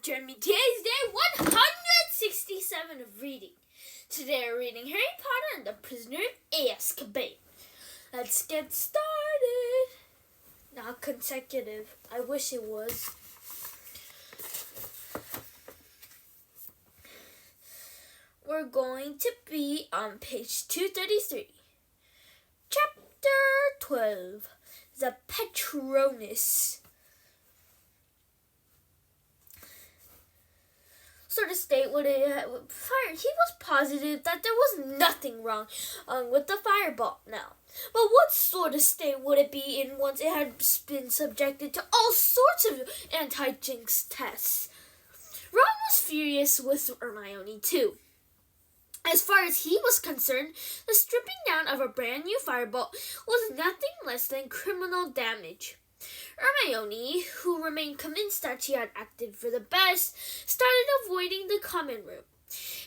Jeremy. Today is day 167 of reading. Today we're reading Harry Potter and the Prisoner of Azkaban. Let's get started. Not consecutive. I wish it was. We're going to be on page 233. Chapter 12. The Patronus. Sort of state what it fire. He was positive that there was nothing wrong with the fireball now. But what sort of state would it be in once it had been subjected to all sorts of anti-jinx tests? Ron was furious with Hermione too. As far as he was concerned, the stripping down of a brand new fireball was nothing less than criminal damage. Hermione, who remained convinced that she had acted for the best, started avoiding the common room.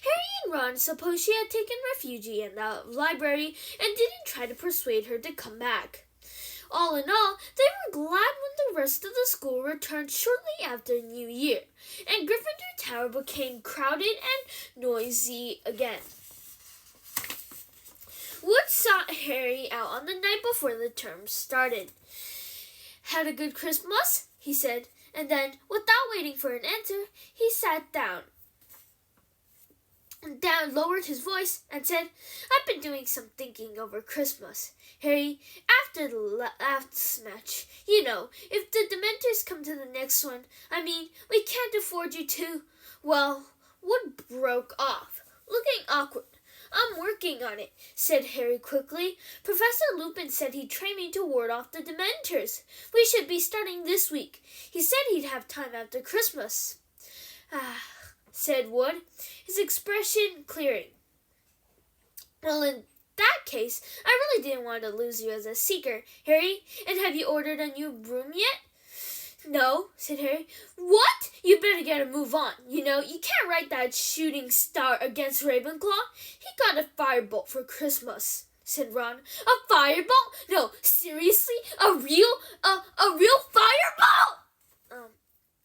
Harry and Ron supposed she had taken refuge in the library and didn't try to persuade her to come back. All in all, they were glad when the rest of the school returned shortly after New Year, and Gryffindor Tower became crowded and noisy again. Wood sought Harry out on the night before the term started. "Had a good Christmas?" he said, and then, without waiting for an answer, he sat down. Lowered his voice and said, "I've been doing some thinking over Christmas. Harry, after the last match, you know, if the Dementors come to the next one, we can't afford you to." Well, Wood broke off, looking awkward. "I'm working on it," said Harry quickly. "Professor Lupin said he'd train me to ward off the Dementors. We should be starting this week. He said he'd have time after Christmas." Said Wood, his expression clearing. "Well, in that case, I really didn't want to lose you as a seeker, Harry. And have you ordered a new broom yet?" "No," said Harry. "What? You better get a move on. You know, you can't write that shooting star against Ravenclaw. He got a firebolt for Christmas," said Ron. "A firebolt? No, seriously? A real firebolt?"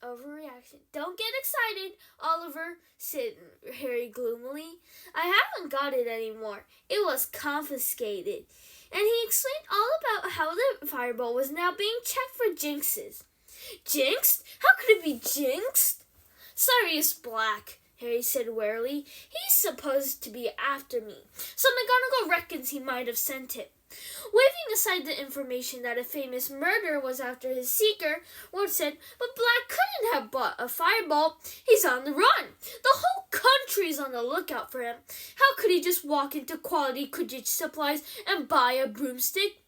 Overreaction. "Don't get excited, Oliver," said Harry gloomily. "I haven't got it anymore. It was confiscated." And he explained all about how the fireball was now being checked for jinxes. "Jinxed? How could it be jinxed?" "Sirius Black," Harry said warily. "He's supposed to be after me, so McGonagall reckons he might have sent it." Waving aside the information that a famous murderer was after his seeker, Wood said, "But Black couldn't have bought a fireball. He's on the run. The whole country's on the lookout for him. How could he just walk into Quality Quidditch Supplies and buy a broomstick?"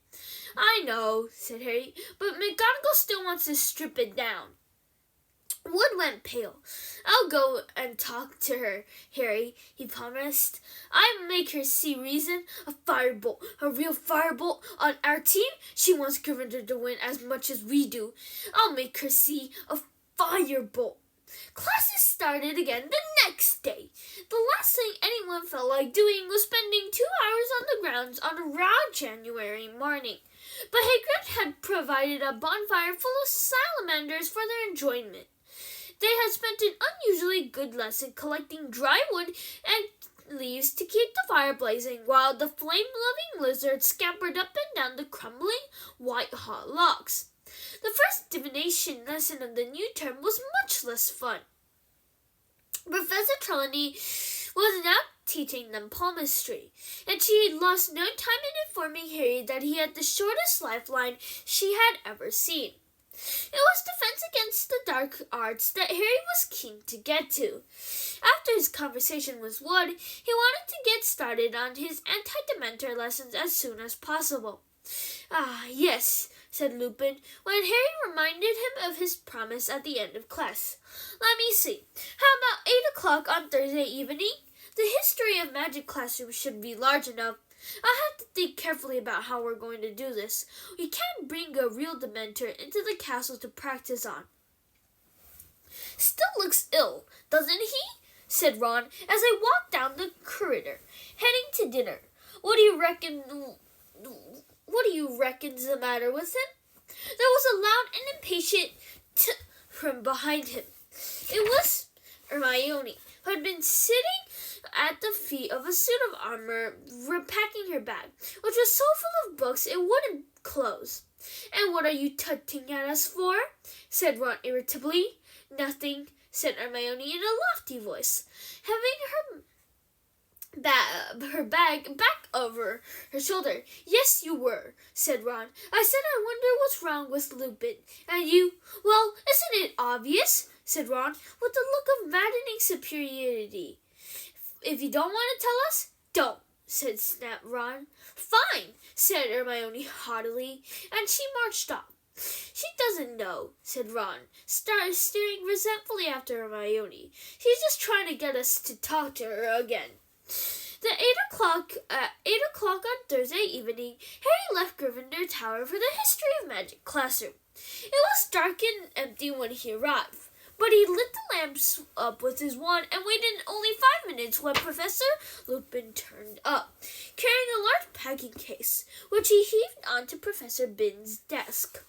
"I know," said Harry, "but McGonagall still wants to strip it down." Wood went pale. "I'll go and talk to her, Harry," he promised. "I'll make her see reason. A firebolt, a real firebolt on our team. She wants Gryffindor to win as much as we do. I'll make her see a firebolt." Classes started again the next day. The last thing anyone felt like doing was spending 2 hours on the grounds on a raw January morning. But Hagrid had provided a bonfire full of salamanders for their enjoyment. They had spent an unusually good lesson collecting dry wood and leaves to keep the fire blazing, while the flame-loving lizards scampered up and down the crumbling, white-hot logs. The first divination lesson of the new term was much less fun. Professor Trelawney was now teaching them palmistry, and she had lost no time in informing Harry that he had the shortest lifeline she had ever seen. It was defense against the dark arts that Harry was keen to get to. After his conversation with Wood, he wanted to get started on his anti-Dementor lessons as soon as possible. Yes," said Lupin, when Harry reminded him of his promise at the end of class. "Let me see. How about 8 o'clock on Thursday evening? The history of magic classroom should be large enough. I'll have to think carefully about how we're going to do this. We can't bring a real Dementor into the castle to practice on." "Still looks ill, doesn't he?" said Ron as they walked down the corridor, heading to dinner. What do you reckon's the matter with him?" There was a loud and impatient from behind him. It was Hermione, who had been sitting at the feet of a suit of armor, repacking her bag, which was so full of books it wouldn't close. "And what are you tutting at us for?" said Ron irritably. "Nothing," said Hermione in a lofty voice, having her bag back over her shoulder. "Yes, you were," said Ron. "I said I wonder what's wrong with Lupin. And you—" "Well, isn't it obvious?" said Ron, with a look of maddening superiority. "If you don't want to tell us, don't," snapped Ron. "Fine," said Hermione haughtily, and she marched off. "She doesn't know," said Ron, staring resentfully after Hermione. "She's just trying to get us to talk to her again." At 8 o'clock on Thursday evening, Harry left Gryffindor Tower for the History of Magic classroom. It was dark and empty when he arrived, but he lit the lamps up with his wand and waited only 5 minutes when Professor Lupin turned up, carrying a large packing case, which he heaved onto Professor Binns' desk.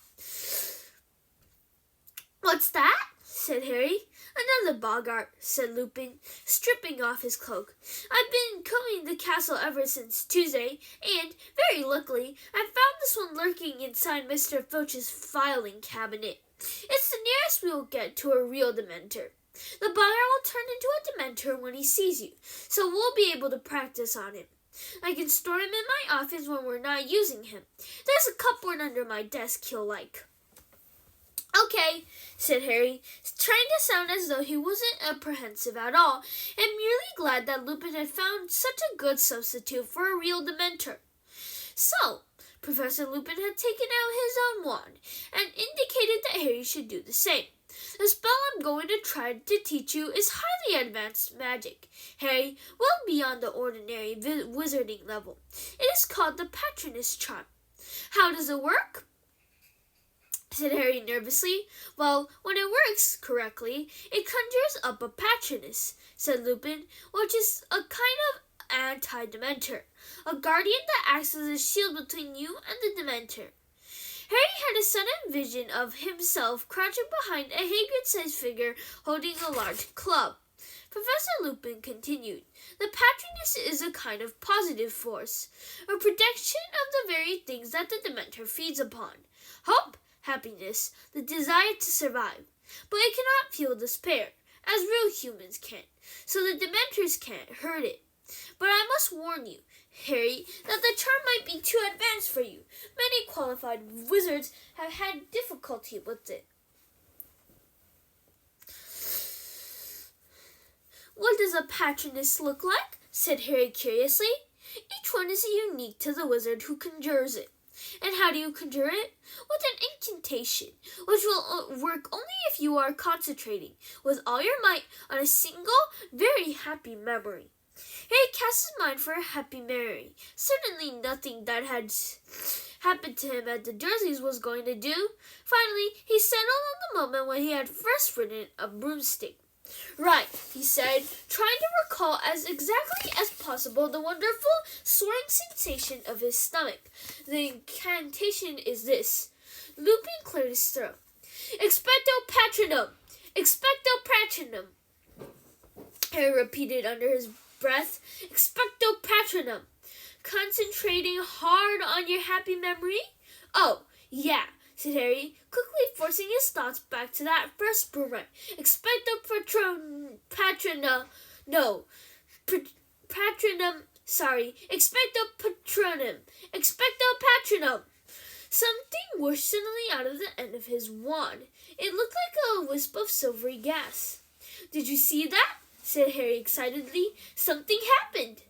"What's that?" said Harry. "Another boggart," said Lupin, stripping off his cloak. "I've been combing the castle ever since Tuesday, and, very luckily, I found this one lurking inside Mr. Filch's filing cabinet. It's the nearest we'll get to a real Dementor. The boggart will turn into a Dementor when he sees you, so we'll be able to practice on him. I can store him in my office when we're not using him. There's a cupboard under my desk he'll like." "Okay," said Harry, trying to sound as though he wasn't apprehensive at all, and merely glad that Lupin had found such a good substitute for a real Dementor. So, Professor Lupin had taken out his own wand, and indicated that Harry should do the same. "The spell I'm going to try to teach you is highly advanced magic, Harry, well beyond the ordinary wizarding level. It is called the Patronus Charm." "How does it work?" said Harry nervously. "Well, when it works correctly, it conjures up a Patronus," said Lupin, "which is a kind of anti-Dementor, a guardian that acts as a shield between you and the Dementor." Harry had a sudden vision of himself crouching behind a Hagrid-sized figure holding a large club. Professor Lupin continued, "The Patronus is a kind of positive force, a protection of the very things that the Dementor feeds upon. Hope, happiness, the desire to survive. But it cannot feel despair, as real humans can, so the Dementors can't hurt it. But I must warn you, Harry, that the charm might be too advanced for you. Many qualified wizards have had difficulty with it." "What does a Patronus look like?" said Harry curiously. "Each one is unique to the wizard who conjures it." "And how do you conjure it?" "With an incantation, which will work only if you are concentrating with all your might on a single, very happy memory." Harry cast his mind for a happy memory. Certainly nothing that had happened to him at the Dursleys was going to do. Finally, he settled on the moment when he had first ridden a broomstick. "Right," he said, trying to recall as exactly as possible the wonderful soaring sensation of his stomach. "The incantation is this." Lupin cleared his throat. "Expecto Patronum! Expecto Patronum!" Harry repeated under his breath. "Expecto Patronum! Concentrating hard on your happy memory?" "Oh, yeah," said Harry, quickly forcing his thoughts back to that first broom ride. "Expecto Expecto Patronum! Expecto Patronum!" Something whooshed suddenly out of the end of his wand. It looked like a wisp of silvery gas. "Did you see that?" said Harry excitedly. "Something happened."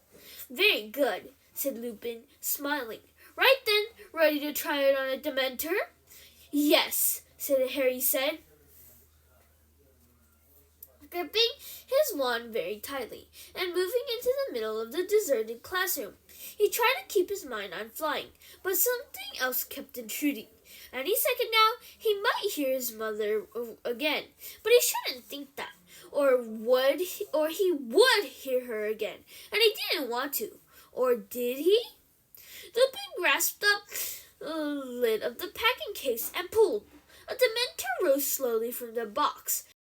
"Very good," said Lupin, smiling. "Right then, ready to try it on a Dementor?" "Yes," Harry said, gripping his wand very tightly, and moving into the middle of the deserted classroom. He tried to keep his mind on flying, but something else kept intruding. Any second now, he might hear his mother again, but he shouldn't think that, or he would hear her again, and he didn't want to. Or did he? Lupin grasped up the lid of the packing case and pulled. A Dementor rose slowly from the box,